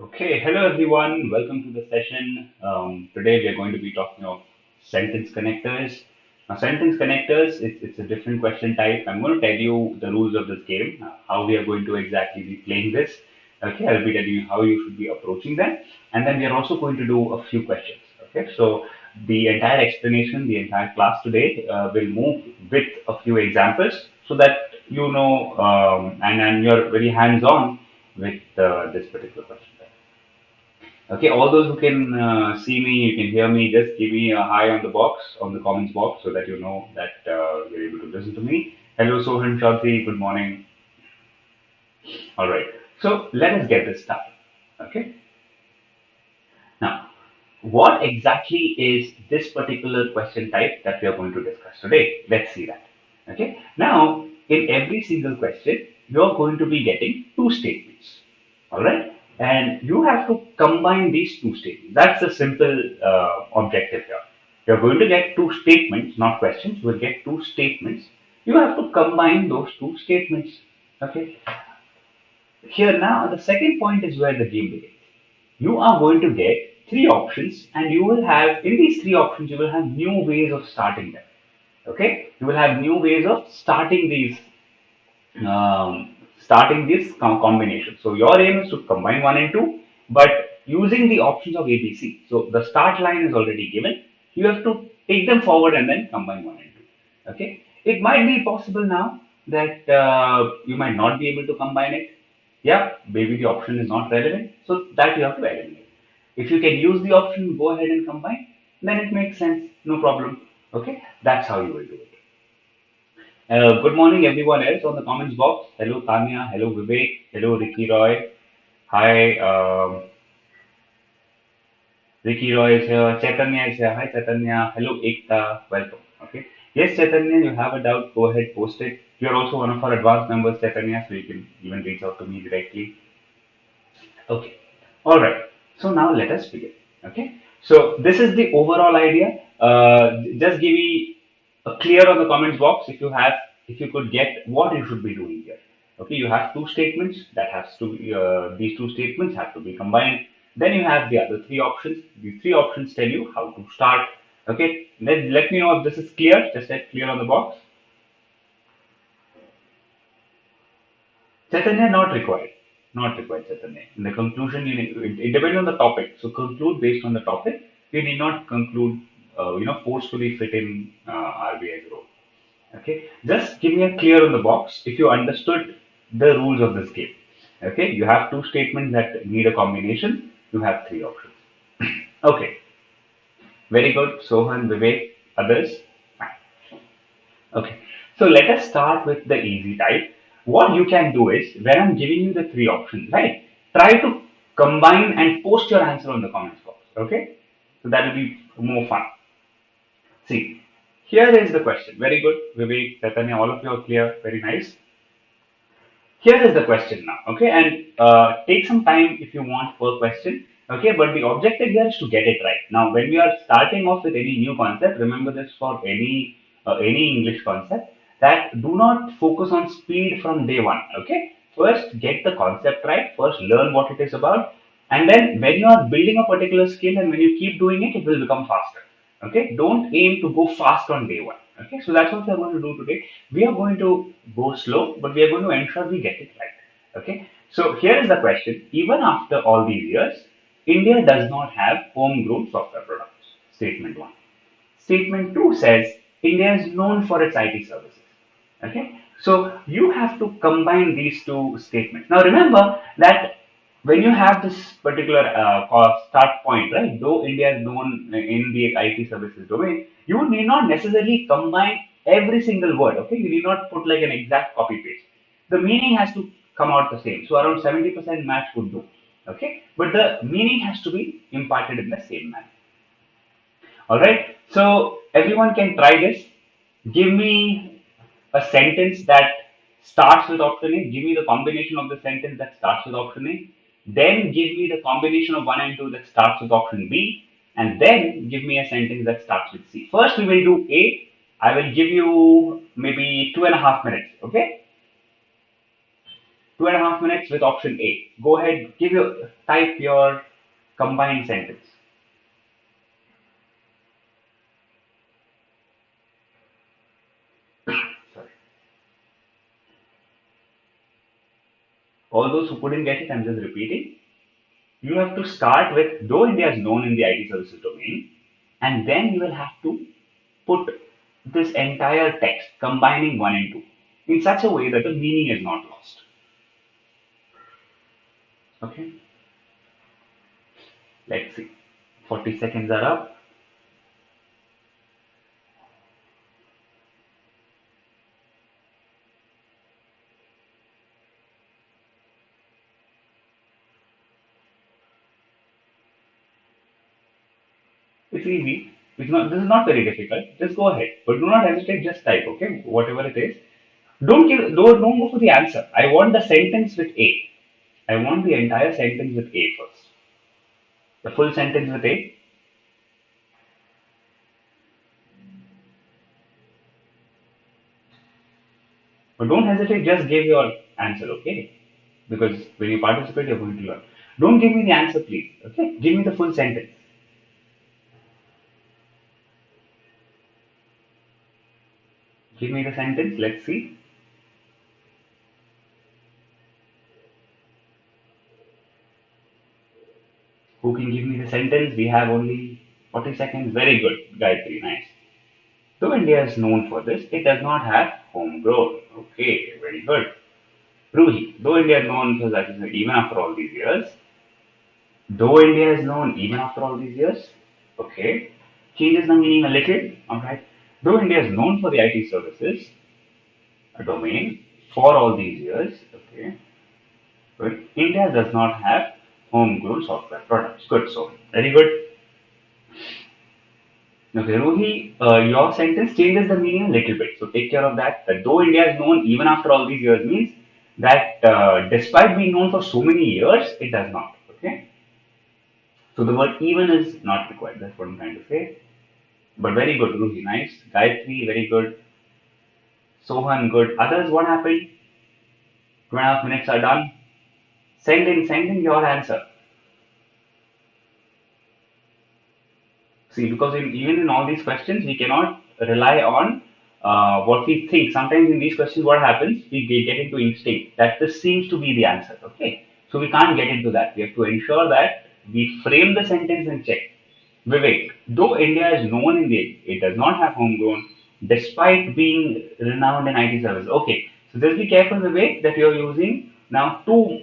Okay, hello everyone. Welcome to the session. Today we are going to be talking of sentence connectors. Now, sentence connectors, it's a different question type. I'm going to tell you the rules of this game, how we are going to exactly be playing this. Okay, I'll be telling you how you should be approaching them, and then we are also going to do a few questions. Okay, so the entire explanation, the entire class today will move with a few examples so that you know and you're very hands-on with this particular question. Okay, all those who can see me, you can hear me, just give me a hi on the box, on the comments box, so that you know that you're able to listen to me. Hello, Sohan Chaudhary, good morning. All right, so let us get this started. Okay, now, what exactly is this particular question type that we are going to discuss today? Let's see that. Okay, now, in every single question, you're going to be getting two statements. All right, and you have to combine these two statements. That's the simple objective here. You're going to get two statements, not questions. You will get two statements. You have to combine those two statements. Okay, here now the second point is where the game begins. You are going to get three options, and you will have in these three options you will have new ways of starting them. Okay, you will have new ways of starting this combination. So your aim is to combine one and two, but using the options of ABC. So the start line is already given. You have to take them forward and then combine one and two. Okay. It might be possible now that you might not be able to combine it. Yeah, maybe the option is not relevant. So that you have to eliminate. If you can use the option, go ahead and combine, then it makes sense. No problem. Okay. That's how you will do it. Good morning, everyone else on the comments box. Hello, Tanya. Hello, Vivek. Hello, Ricky Roy. Hi, Ricky Roy is here. Chaitanya is here. Hi, Chaitanya. Hello, Ekta. Welcome. Okay. Yes, Chaitanya, you have a doubt, go ahead, post it. You're also one of our advanced members, Chaitanya, so you can even reach out to me directly. Okay. All right. So now let us begin. Okay. So this is the overall idea. Just give me a clear on the comments box if you could get what you should be doing here. Okay. You have two statements that has to these two statements have to be combined. Then you have the other three options. The three options tell you how to start. Okay. Let me know if this is clear. Just set clear on the box. Chaitanya, not required. Not required, Chaitanya. In the conclusion, it depends on the topic. So conclude based on the topic. You need not conclude, forcefully fit in RBI role. Okay. Just give me a clear on the box if you understood the rules of this game. Okay. You have two statements that need a combination. You have three options. Okay. Very good. Sohan, Vivek, others. Fine. Okay, so let us start with the easy type. What you can do is, when I'm giving you the three options, right? Try to combine and post your answer on the comments box. Okay, so that will be more fun. See, here is the question. Very good, Vivek, Chaitanya, all of you are clear. Very nice. Here is the question now. Okay, and take some time if you want per question. Okay, but the objective here is to get it right. Now, when we are starting off with any new concept, remember this for any English concept, that do not focus on speed from day one. Okay, first get the concept right. First learn what it is about, and then when you are building a particular skill and when you keep doing it, it will become faster. Okay, don't aim to go fast on day one. Okay, so that's what we are going to do today. We are going to go slow, but we are going to ensure we get it right. Okay, so here is the question. Even after all these years, India does not have homegrown software products. Statement one. Statement two says India is known for its IT services. Okay, so you have to combine these two statements. Now remember that when you have this particular start point, right? Though India is known in the IT services domain, you need not necessarily combine every single word. Okay, you need not put like an exact copy paste. The meaning has to come out the same. So around 70% match would do. Okay, but the meaning has to be imparted in the same manner. All right. So everyone can try this. Give me a sentence that starts with option A. Give me the combination of the sentence that starts with option A. Then give me the combination of one and two that starts with option B. And then give me a sentence that starts with C. First, we will do A. I will give you maybe 2.5 minutes. Okay. 2.5 minutes with option A. Go ahead, type your combined sentence. Sorry. All those who couldn't get it, I'm just repeating. You have to start with, though India is known in the IT services domain, and then you will have to put this entire text, combining one and two, in such a way that the meaning is not lost. Okay, let's see. 40 seconds are up. It's easy. This is not very difficult. Just go ahead. But do not hesitate, just type, okay? Whatever it is. Don't go for the answer. I want the sentence with A. I want the entire sentence with A first. The full sentence with A. But don't hesitate, just give your answer, okay? Because when you participate, you're going to learn. Don't give me the answer, please. Okay? Give me the full sentence. Give me the sentence. Let's see. Who can give me the sentence? We have only 40 seconds. Very good. Gayatri, nice. Though India is known for this, it does not have homegrown. Okay, very good. Ruhi, though India is known for that, even after all these years, though India is known even after all these years, okay, changes the meaning a little, alright. Though India is known for the IT services domain for all these years, okay, but India does not have homegrown software products. Good, so very good. Okay, Ruhi, your sentence changes the meaning a little bit. So take care of that. That though India is known even after all these years means that despite being known for so many years, it does not. Okay. So the word even is not required. That's what I'm trying to say. But very good, Ruhi. Nice. Gayatri, very good. Sohan, good. Others, what happened? 2.5 minutes are done. Send in your answer. See, because even in all these questions, we cannot rely on what we think. Sometimes in these questions, what happens? We get into instinct that this seems to be the answer. Okay, so we can't get into that. We have to ensure that we frame the sentence and check. Vivek, though India is known in the, it does not have homegrown, despite being renowned in IT services. Okay, so just be careful, Vivek, that you're using now two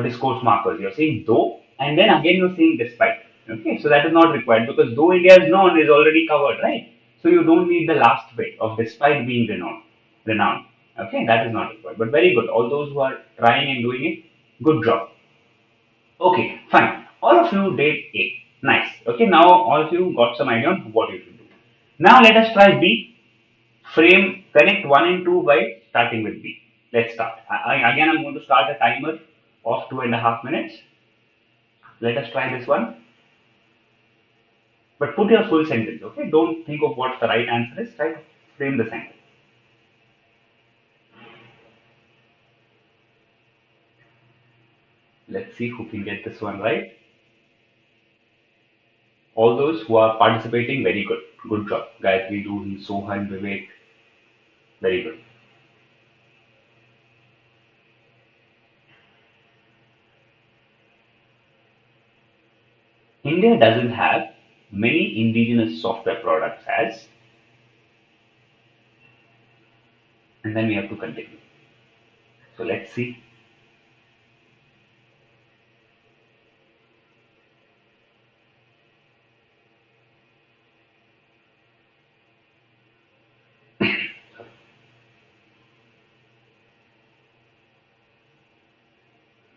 discourse markers. You're saying though, and then again you're saying despite. Okay, so that is not required because though India is known is already covered, right? So you don't need the last bit of despite being renowned. Okay, that is not required. But very good. All those who are trying and doing it, good job. Okay, fine. All of you did A. Nice. Okay, now all of you got some idea on what you should do. Now let us try B. Frame, connect 1 and 2 by starting with B. Let's start. Again, I'm going to start a timer of 2.5 minutes. Let us try this one. But put your full sentence, okay? Don't think of what the right answer is. Try to frame the sentence. Let's see who can get this one right. All those who are participating, very good. Good job. Gayatri, Ruhi, Sohan, Vivek, very good. India doesn't have many indigenous software products as, and then we have to continue. So let's see.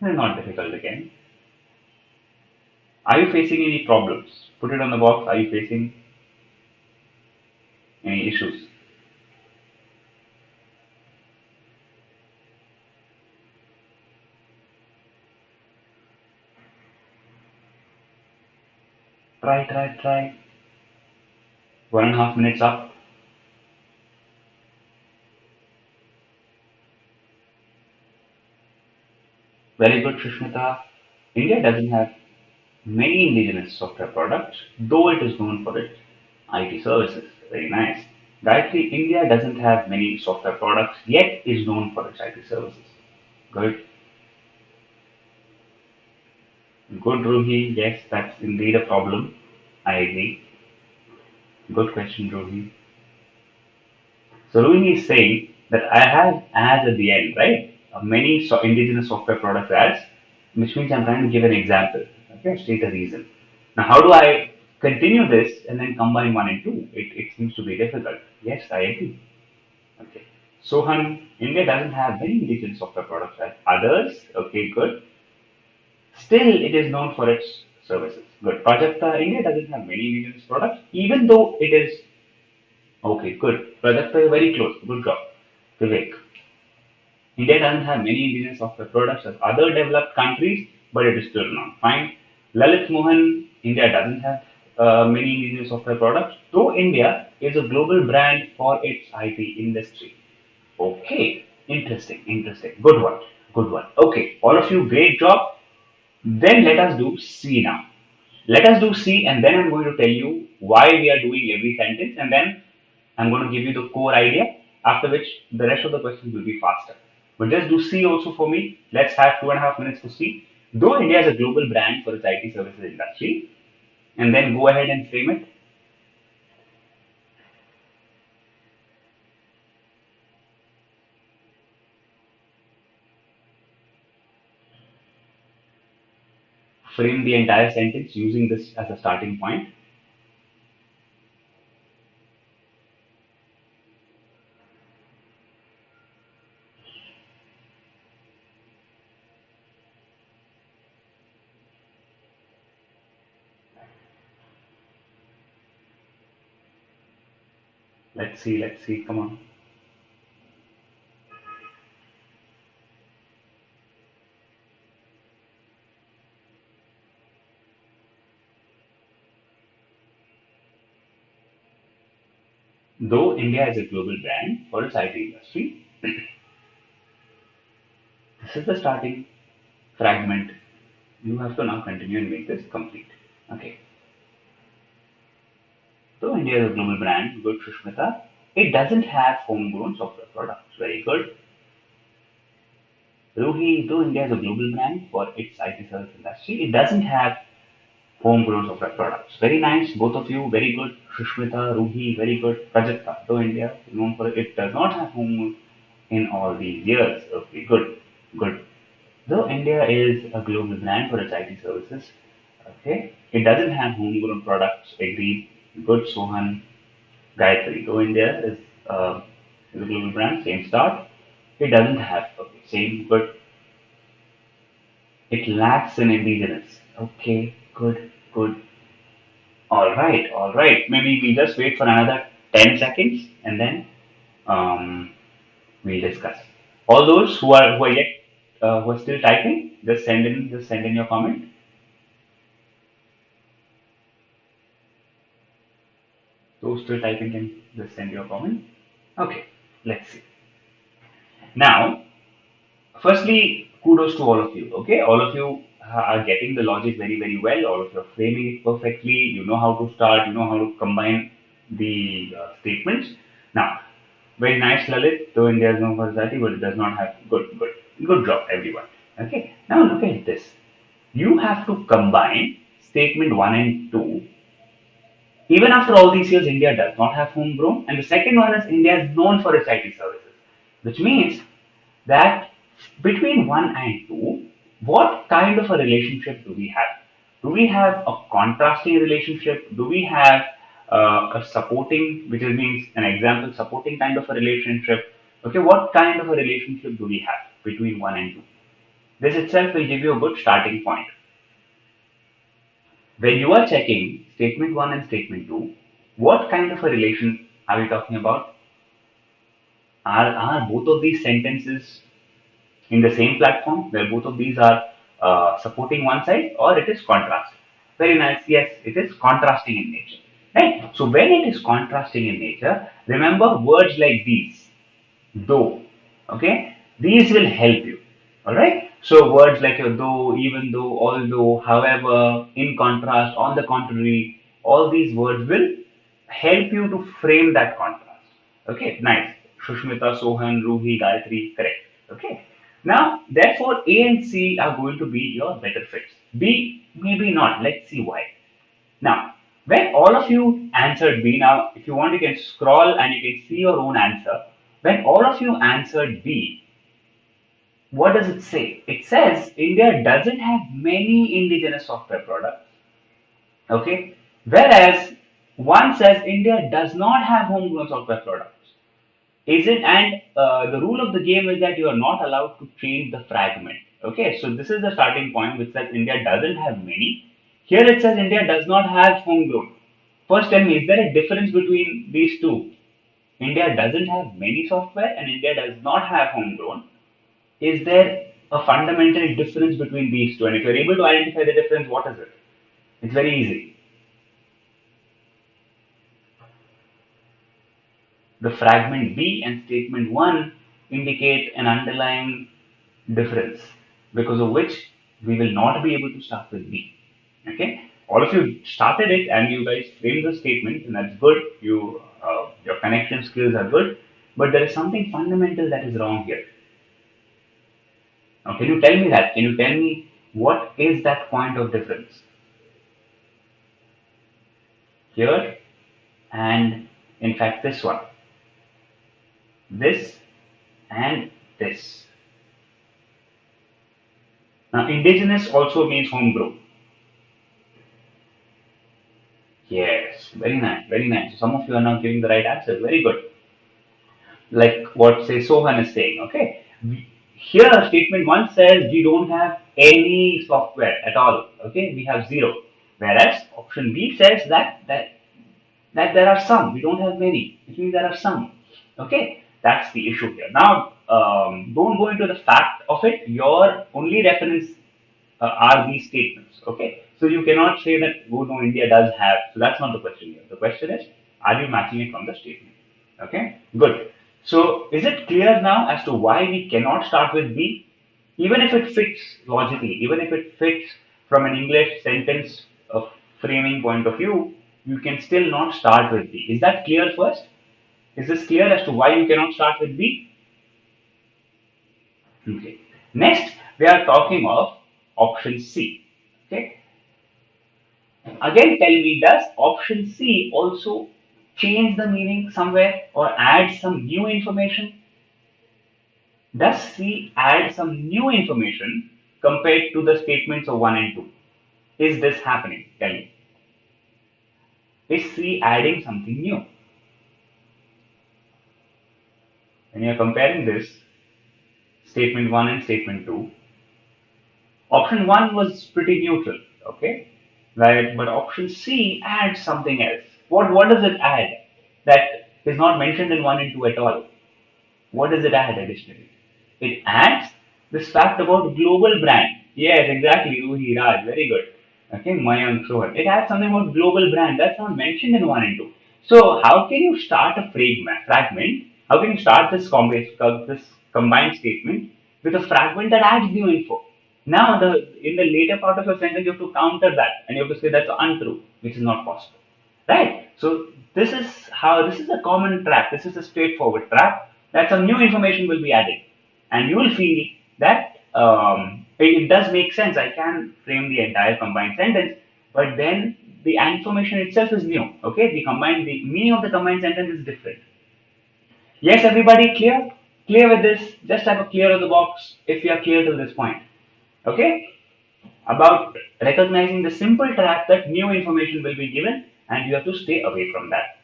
Not difficult again. Are you facing any problems? Put it on the box. Are you facing any issues? Try. 1.5 minutes up. Very good, Shushmita. India doesn't have many indigenous software products, though it is known for its IT services. Very nice. Gayatri, India doesn't have many software products, yet is known for its IT services. Good. Good, Ruhi. Yes, that's indeed a problem. I agree. Good question, Ruhi. So Ruhi is saying that I have as at the end, right? Many indigenous software products as, which means I'm trying to give an example. Okay, state a reason. Now, how do I continue this and then combine one and two? It seems to be difficult. Yes, I agree. Okay. Sohan, India doesn't have many indigenous software products as others. Okay, good. Still, it is known for its services. Good. Prajakta, India doesn't have many indigenous products, even though it is. Okay, good. Prajakta, you're very close. Good job. Vivek. India doesn't have many indigenous software products as other developed countries, but it is still not fine. Lalit Mohan, India doesn't have many indigenous software products, though India is a global brand for its IT industry. Okay, interesting, interesting. Good one, good one. Okay, all of you, great job. Then let us do C now. Let us do C, and then I'm going to tell you why we are doing every sentence, and then I'm going to give you the core idea, after which the rest of the questions will be faster. But just do C also for me. Let's have 2.5 minutes to see. Though India is a global brand for its IT services industry, and then go ahead and frame it. Frame the entire sentence using this as a starting point. Let's see, let's see. Come on. Though India is a global brand for its IT industry, this is the starting fragment. You have to now continue and make this complete. Okay. Though India is a global brand, good Shushmita, it doesn't have homegrown software products. Very good. Ruhi, though India is a global brand for its IT service industry, it doesn't have homegrown software products. Very nice, both of you, very good. Shushmita, Ruhi, very good. Prajakta, though India is known for it does not have homegrown in all these years. Okay, good, good. Though India is a global brand for its IT services, okay, it doesn't have homegrown products. Agreed. Good, Sohan. Gayatri, though India is a global brand, same start. It doesn't have, okay, same, good. It lacks in indigenous. Okay, good, good. All right. Maybe we just wait for another 10 seconds and then um, we'll discuss. All those who are yet who are still typing, just send in your comment. Those still typing can just send your comment. Okay, let's see. Now, firstly, kudos to all of you. Okay, all of you are getting the logic very, very well. All of you are framing it perfectly. You know how to start. You know how to combine the statements. Now, very nice, Lalit. Though India is known for society, but it does not have good job, everyone. Okay. Now look at this. You have to combine statement one and two. Even after all these years, India does not have homegrown, and the second one is India is known for its IT services, which means that between 1 and 2, what kind of a relationship do we have? Do we have a contrasting relationship? Do we have a supporting, which means an example supporting kind of a relationship? Okay, what kind of a relationship do we have between 1 and 2? This itself will give you a good starting point. When you are checking statement 1 and statement 2, what kind of a relation are we talking about? Are both of these sentences in the same platform where both of these are supporting one side or it is contrasting. Very nice. Yes, it is contrasting in nature. Right? So when it is contrasting in nature, remember words like these, though. Okay? These will help you. All right. So words like though, even though, although, however, in contrast, on the contrary, all these words will help you to frame that contrast. Okay, nice. Shushmita, Sohan, Ruhi, Gayatri, correct. Okay. Now, therefore, A and C are going to be your better fits. B, maybe not. Let's see why. Now, when all of you answered B, now if you want, you can scroll and you can see your own answer. When all of you answered B, what does it say? It says India doesn't have many indigenous software products. Okay. Whereas one says India does not have homegrown software products. Is it? And the rule of the game is that you are not allowed to change the fragment. Okay. So this is the starting point, which says India doesn't have many. Here it says India does not have homegrown. First, tell me, is there a difference between these two? India doesn't have many software and India does not have homegrown. Is there a fundamental difference between these two? And if you're able to identify the difference, what is it? It's very easy. The fragment B and statement 1 indicate an underlying difference, because of which we will not be able to start with B. Okay? All of you started it and you guys framed the statement, and that's good. Your connection skills are good, but there is something fundamental that is wrong here. Now, can you tell me that? Can you tell me what is that point of difference here and in fact this one, this and this? Now, indigenous also means homegrown. Yes, very nice, very nice. So some of you are now giving the right answer. Very good. Like what say Sohan is saying. Okay. Here, statement one says we don't have any software at all. Okay, we have zero. Whereas option B says that there are some. We don't have many. It means there are some. Okay, that's the issue here. Now, don't go into the fact of it. Your only reference are these statements. Okay, so you cannot say that oh no, India does have. So that's not the question here. The question is, are you matching it from the statement? Okay, good. So is it clear now as to why we cannot start with B? Even if it fits logically, even if it fits from an English sentence of framing point of view, you can still not start with B. Is that clear first? Is this clear as to why you cannot start with B? Okay. Next, we are talking of option C. Okay. Again, tell me, does option C also change the meaning somewhere or add some new information? Does C add some new information compared to the statements of 1 and 2? Is this happening? Tell me. Is C adding something new? When you are comparing this, statement 1 and statement 2, option 1 was pretty neutral, okay? Right, but option C adds something else. What does it add that is not mentioned in 1 and 2 at all? What does it add additionally? It adds this fact about global brand. Yes, exactly, Ruhi, Raj, very good. Okay, Mayank, Sohan. It adds something about global brand that's not mentioned in 1 and 2. So how can you start a fragment? How can you start this combined statement with a fragment that adds new info? Now, in the later part of your sentence, you have to counter that, and you have to say that's untrue, which is not possible, right? So this is a common trap. This is a straightforward trap that some new information will be added, and you will feel that it does make sense. I can frame the entire combined sentence, but then the information itself is new. Okay, the meaning of the combined sentence is different. Yes, everybody clear? Clear with this? Just have a clear of the box if you are clear till this point. Okay? About recognizing the simple trap that new information will be given and you have to stay away from that.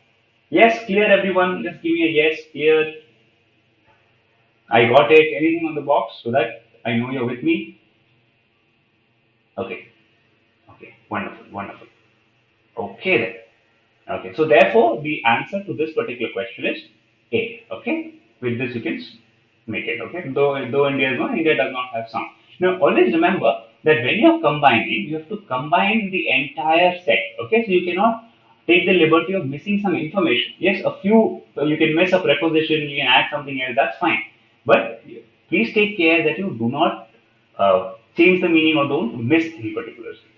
Yes, clear everyone? Just give me a yes, clear. I got it. Anything on the box so that I know you're with me? Okay. Okay. Wonderful. Wonderful. Okay then. Okay. So therefore, the answer to this particular question is A. Okay. With this, you can make it. Okay. Though India is one, India does not have some. Now, always remember that when you are combining, you have to combine the entire set. Okay. So you cannot take the liberty of missing some information. Yes, a few you can miss a preposition, you can add something else. That's fine. But please take care that you do not change the meaning or don't miss any particular sentence.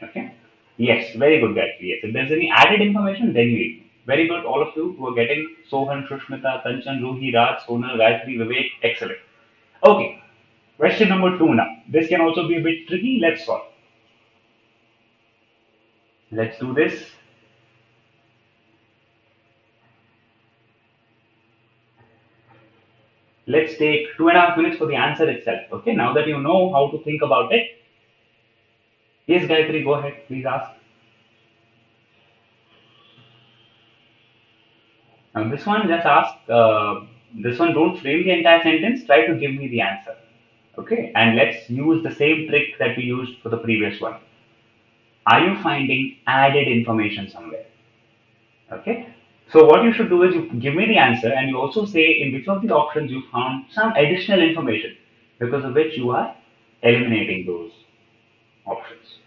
Okay. Yes, very good, guys. Yes, if there's any added information, then you ignore. Very good, all of you who are getting Sohan, Shushmita, Kanchan, Ruhi, Raj, Sonal, Gayatri, Vivek. Excellent. Okay, question number two now. This can also be a bit tricky. Let's solve. Let's do this. Let's take 2.5 minutes for the answer itself. Okay, now that you know how to think about it, yes, Gayatri, go ahead. Please ask. Now, this one just ask. This one, don't frame the entire sentence. Try to give me the answer. Okay, and let's use the same trick that we used for the previous one. Are you finding added information somewhere? Okay, so what you should do is you give me the answer and you also say in which of the options you found some additional information because of which you are eliminating those options.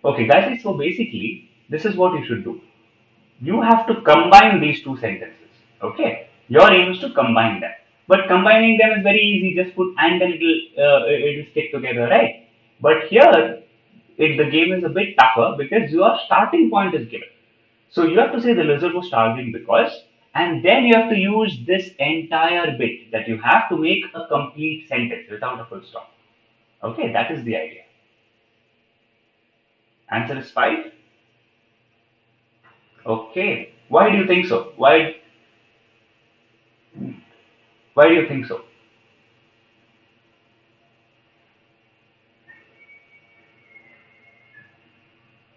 Okay, guys, so basically, this is what you should do. You have to combine these two sentences. Okay, your aim is to combine them, but combining them is very easy. Just put and then it'll stick together, right? But here, the game is a bit tougher because your starting point is given. So you have to say the lizard was starving because, and then you have to use this entire bit that you have to make a complete sentence without a full stop. Okay, that is the idea. Answer is five. Okay. Why do you think so? Why do you think so?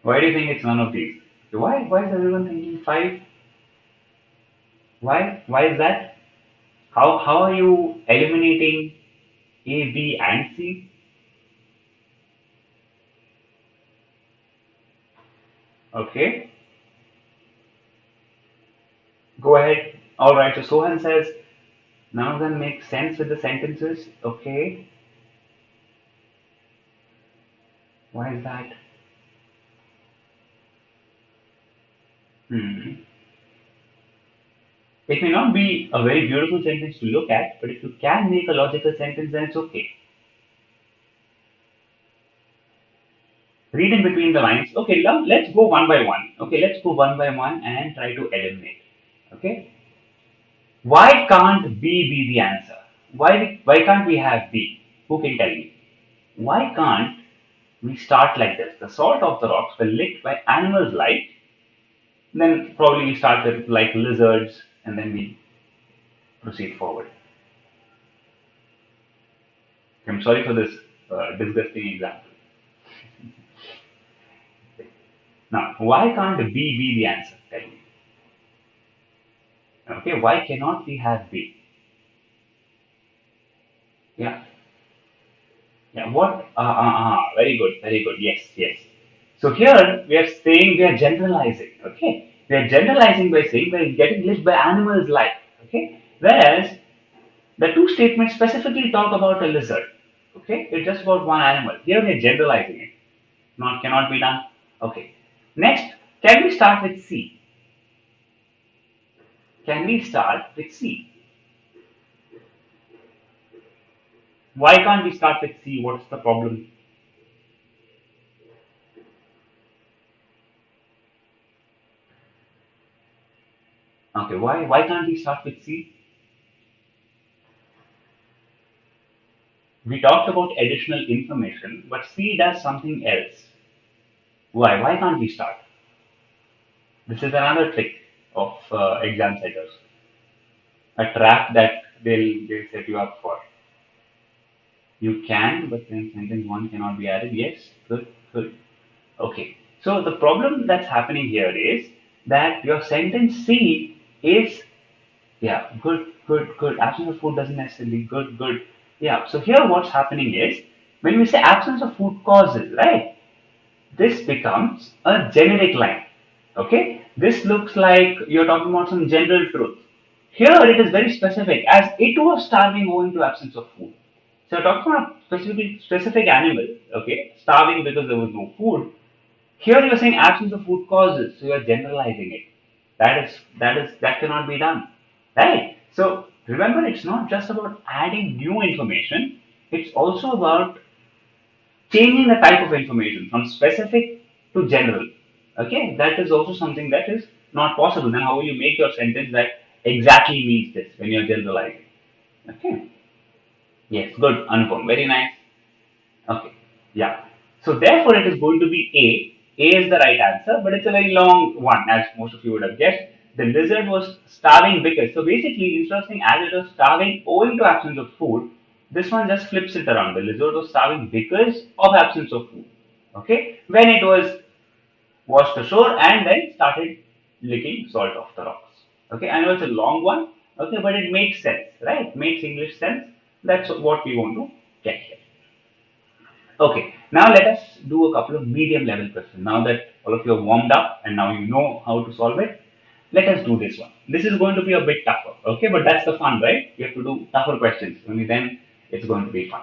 Why do you think it's none of these? Why is everyone thinking five? Why is that? How are you eliminating A, B, and C? Okay. Go ahead. All right. So Sohan says none of them make sense with the sentences. Okay. Why is that? Hmm. It may not be a very beautiful sentence to look at, but if you can make a logical sentence, then it's okay. Read in between the lines. Okay, now let's go one by one. Okay, let's go one by one and try to eliminate. Okay, why can't B be the answer? Why can't we have B? Who can tell me? Why can't we start like this? The salt of the rocks were licked by animals like. Then probably we start with like lizards, and then we proceed forward. I'm sorry for this disgusting example. Now, why can't B be the answer? Tell me. Okay, why cannot we have B? Yeah, yeah. What? Very good, very good. Yes, yes. So here we are saying we are generalizing. Okay, we are generalizing by saying we are getting licked by animals like. Okay, whereas the two statements specifically talk about a lizard. Okay, it's just about one animal. Here we are generalizing it. Not cannot be done. Okay. Next, can we start with C? Can we start with C? Why can't we start with C? What's the problem? Okay, why can't we start with C? We talked about additional information, but C does something else. Why? Why can't we start? This is another trick of exam setters, a trap that they'll set you up for. You can, but then sentence one cannot be added. Yes, good, good. Okay. So the problem that's happening here is that your sentence C is, yeah, good, good, good. Absence of food doesn't necessarily good, good. Yeah. So here what's happening is when we say absence of food causes, right? This becomes a generic line. Okay. This looks like you're talking about some general truth. Here it is very specific, as it was starving owing to absence of food. So you're talking about a specific animal, okay, starving because there was no food. Here you're saying absence of food causes, so you're generalizing it. That cannot be done, right? So remember, it's not just about adding new information, it's also about changing the type of information from specific to general. Okay, that is also something that is not possible. Then how will you make your sentence that exactly means this when you're generalizing? Okay, yes, good, Anupam, very nice. Okay, yeah. So therefore, it is going to be A. A is the right answer, but it's a very long one, as most of you would have guessed. The lizard was starving because. So basically, interesting, as it was starving owing to absence of food, this one just flips it around. The lizard was starving because of absence of food. Okay, when it was washed ashore and then started licking salt off the rocks. Okay, I know it's a long one. Okay, but it makes sense, right? Makes English sense. That's what we want to get here. Okay, now let us do a couple of medium level questions. Now that all of you are warmed up and now you know how to solve it, let us do this one. This is going to be a bit tougher, okay? But that's the fun, right? You have to do tougher questions. Only then it's going to be fun.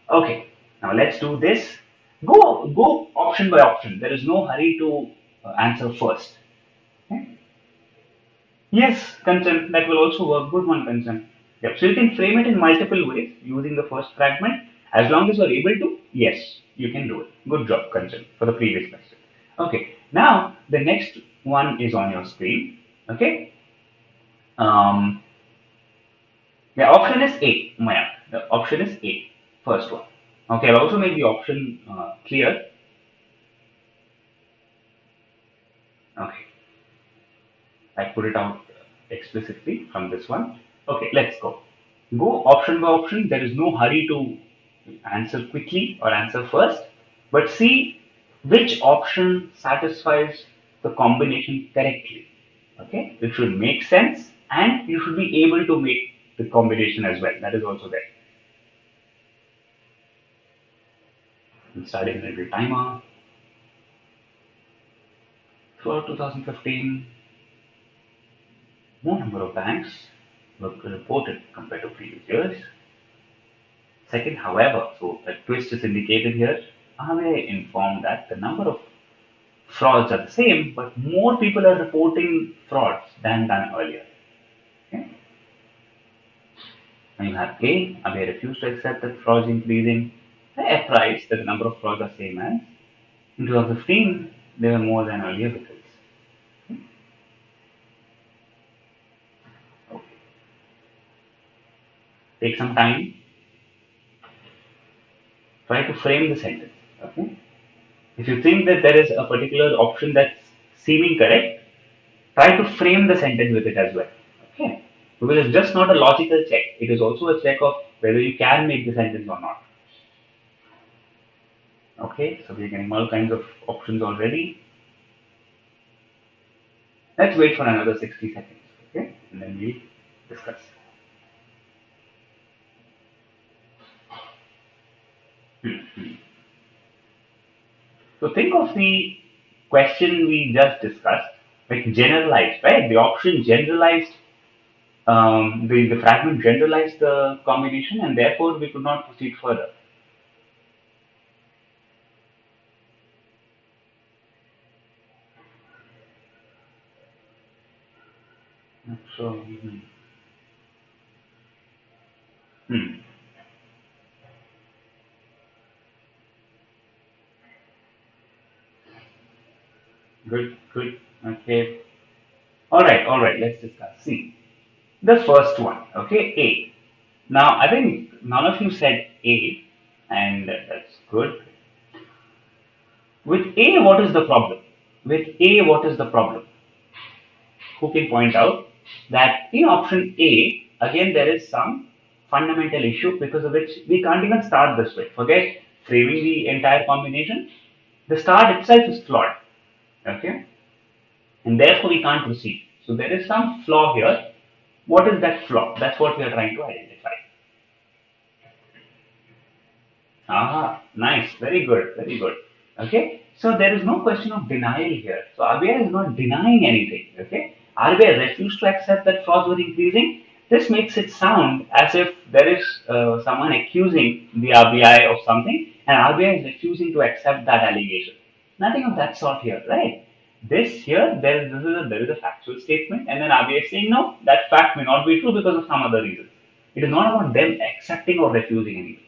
Okay, now let's do this. Go option by option. There is no hurry to answer first. Okay? Yes, consent. That will also work. Good one, consent. Yep. So you can frame it in multiple ways using the first fragment. As long as you're able to, yes, you can do it. Good job, consent, for the previous question. Okay. Now the next one is on your screen. Okay. Um, the option is A, Maya. The option is A. First one. Okay. I'll also make the option clear. Okay. I put it out explicitly from this one. Okay, let's go. Go option by option. There is no hurry to answer quickly or answer first, but see which option satisfies the combination correctly. Okay, it should make sense and you should be able to make the combination as well. That is also there. I'm starting a little timer. For 2015, more number of banks were reported compared to previous years. Second, however, so a twist is indicated here. RBI informed that the number of frauds are the same, but more people are reporting frauds than done earlier. Okay? And you have A, RBI refused to accept that frauds increasing. They apprised that the number of frauds are same as. In 2015, they were more than earlier because. Okay. Take some time, try to frame the sentence. Okay? If you think that there is a particular option that's seeming correct, try to frame the sentence with it as well. Okay? Because it's just not a logical check, it is also a check of whether you can make the sentence or not. Okay, so we're getting all kinds of options already. Let's wait for another 60 seconds, okay? And then we'll discuss. So think of the question we just discussed, like generalized, right? The option generalized, the fragment generalized the combination, and therefore we could not proceed further. So, hmm. Good, good. Okay. All right, let's discuss. See, the first one, okay, A. Now, I think none of you said A, and that's good. With A, what is the problem? With A, what is the problem? Who can point out that in option A, again, there is some fundamental issue because of which we can't even start this way. Forget framing the entire combination. The start itself is flawed, okay? And therefore we can't proceed. So there is some flaw here. What is that flaw? That's what we are trying to identify. Ah, nice, very good, very good. Okay, so there is no question of denial here. So RBI is not denying anything. Okay, RBI refused to accept that frauds were increasing. This makes it sound as if there is someone accusing the RBI of something, and RBI is refusing to accept that allegation. Nothing of that sort here, right? This here, there is a factual statement, and then RBI is saying no, that fact may not be true because of some other reason. It is not about them accepting or refusing anything.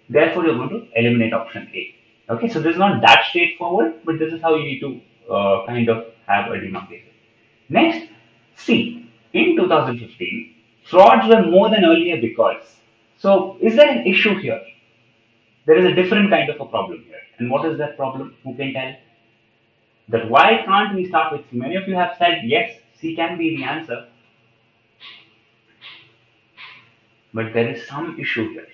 Therefore, you're going to eliminate option A. Okay, so this is not that straightforward, but this is how you need to kind of have a demarcation. Next, C. In 2015, frauds were more than earlier because. So, is there an issue here? There is a different kind of a problem here. And what is that problem? Who can tell? That why can't we start with C? Many of you have said yes, C can be the answer, but there is some issue here.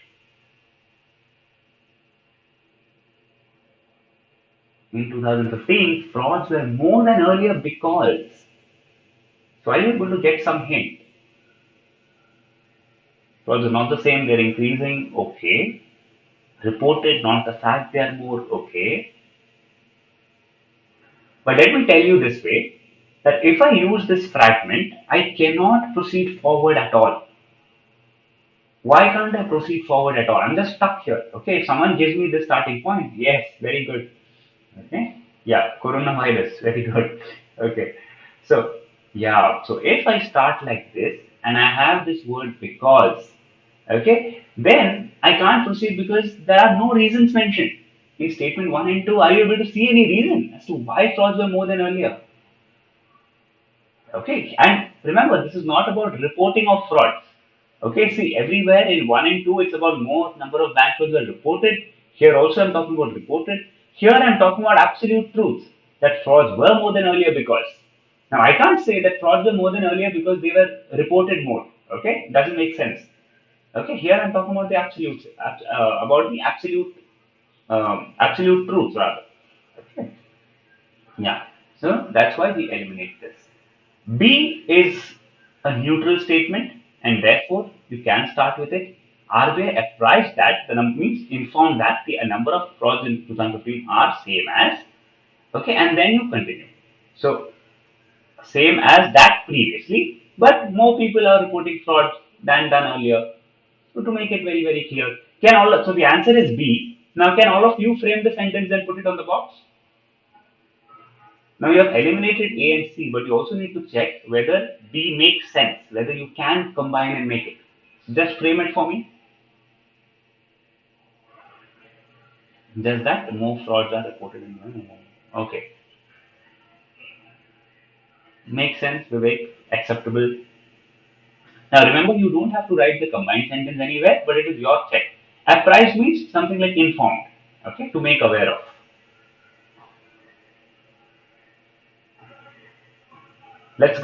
In 2015, frauds were more than earlier because. So are you able to get some hint? Frauds are not the same, they're increasing, okay. Reported, not the fact they are more, okay. But let me tell you this way, that if I use this fragment, I cannot proceed forward at all. Why can't I proceed forward at all? I'm just stuck here. Okay, if someone gives me the starting point, yes, very good. Okay, yeah, coronavirus, very good. Okay, so yeah, so if I start like this and I have this word because, okay, then I can't proceed because there are no reasons mentioned. In statement 1 and 2, are you able to see any reason as to why frauds were more than earlier? Okay, and remember, this is not about reporting of frauds. Okay, see, everywhere in 1 and 2, it's about more number of bank frauds are reported. Here also, I'm talking about reported. Here, I'm talking about absolute truth that frauds were more than earlier because. Now, I can't say that frauds were more than earlier because they were reported more. Okay, doesn't make sense. Okay, here I'm talking about the absolute truth rather. Okay, yeah. So that's why we eliminate this. B is a neutral statement and therefore you can start with it. RBI apprised that the number means informed that the number of frauds in 2015 are same as, okay, and then you continue. So same as that previously, but more people are reporting frauds than done earlier. So to make it very very clear, so the answer is B. Now can all of you frame the sentence and put it on the box? Now you have eliminated A and C, but you also need to check whether B makes sense, whether you can combine and make it. So just frame it for me. Just that more frauds are reported in. Okay. Makes sense, Vivek. Acceptable. Now remember, you don't have to write the combined sentence anywhere, but it is your check. Apprised means something like informed, okay, to make aware of. Let's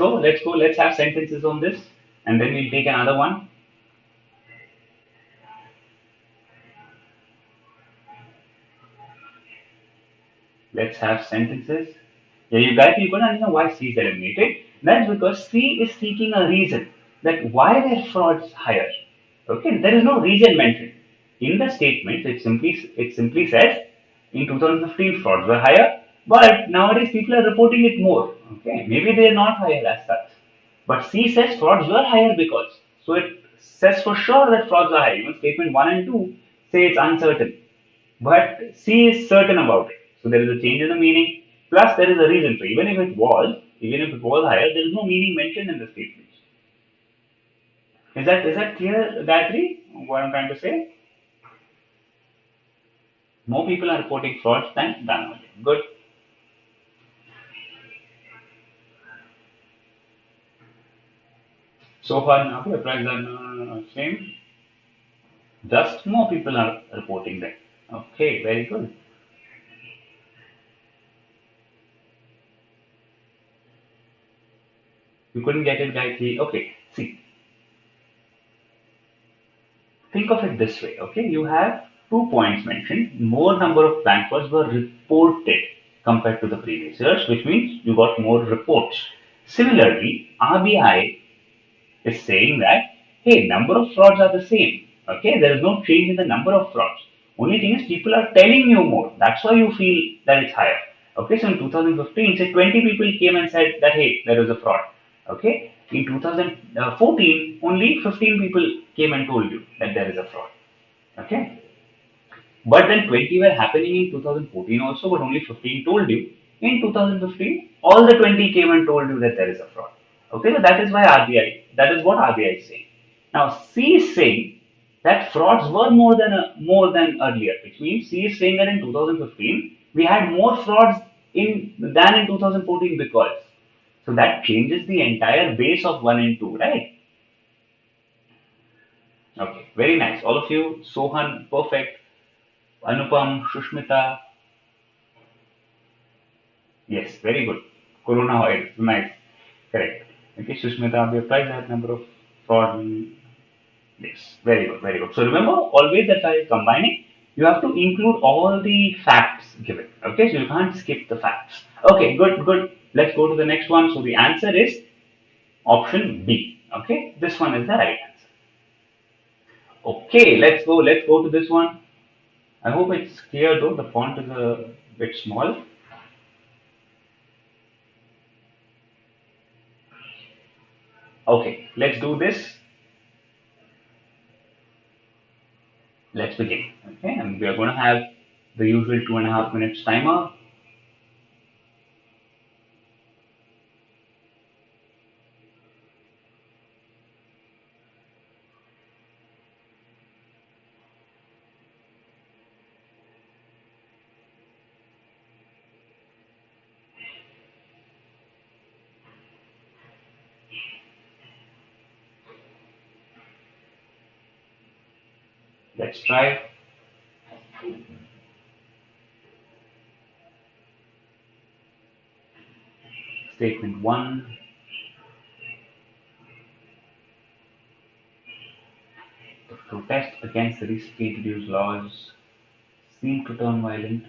have sentences on this, and then we'll take another one. Let's have sentences. Yeah, you guys, you're going to understand why C is eliminated. That's because C is seeking a reason that why their frauds higher. Okay, there is no reason mentioned in the statement. It simply says in 2015 frauds were higher, but nowadays people are reporting it more. Okay, maybe they are not higher as such, but C says frauds were higher because. So it says for sure that frauds are higher. Even statement 1 and 2 say it's uncertain. But C is certain about it. So there is a change in the meaning. Plus there is a reason. So even if it was higher, there is no meaning mentioned in the statement. Is that clear, Gayatri? What I'm trying to say? More people are reporting frauds than done earlier. Good. So far, now the price are same. Just more people are reporting them. Okay, very good. You couldn't get it, Gayatri. Okay, see, think of it this way, okay? You have 2 points mentioned. More number of bank frauds were reported compared to the previous years, which means you got more reports. Similarly, RBI is saying that, hey, number of frauds are the same. Okay, there is no change in the number of frauds. Only thing is people are telling you more. That's why you feel that it's higher. Okay, so in 2015, say 20 people came and said that, hey, there is a fraud. Okay, in 2014, only 15 people came and told you that there is a fraud. Okay, but then 20 were happening in 2014 also, but only 15 told you. In 2015, all the 20 came and told you that there is a fraud. Okay, so that is why RBI, that is what RBI is saying. Now, C is saying that frauds were more than earlier, which means C is saying that in 2015 we had more frauds than in 2014 because. So that changes the entire base of 1 and 2, right? Okay, very nice. All of you, Sohan, perfect. Anupam, Shushmita, yes, very good. Corona oil, nice, correct. Okay, Shushmita, we have tried that number of fraud. Yes, very good, very good. So remember, always that while combining, you have to include all the facts given. Okay, so you can't skip the facts. Okay, good, good. Let's go to the next one. So the answer is option B. Okay, this one is the right answer. Okay, let's go. Let's go to this one. I hope it's clear though. The font is a bit small. Okay, let's do this. Let's begin. Okay, and we are going to have the usual 2.5 minutes timer. Let's try. Statement one. The protest against the risky introduced laws seem to turn violent.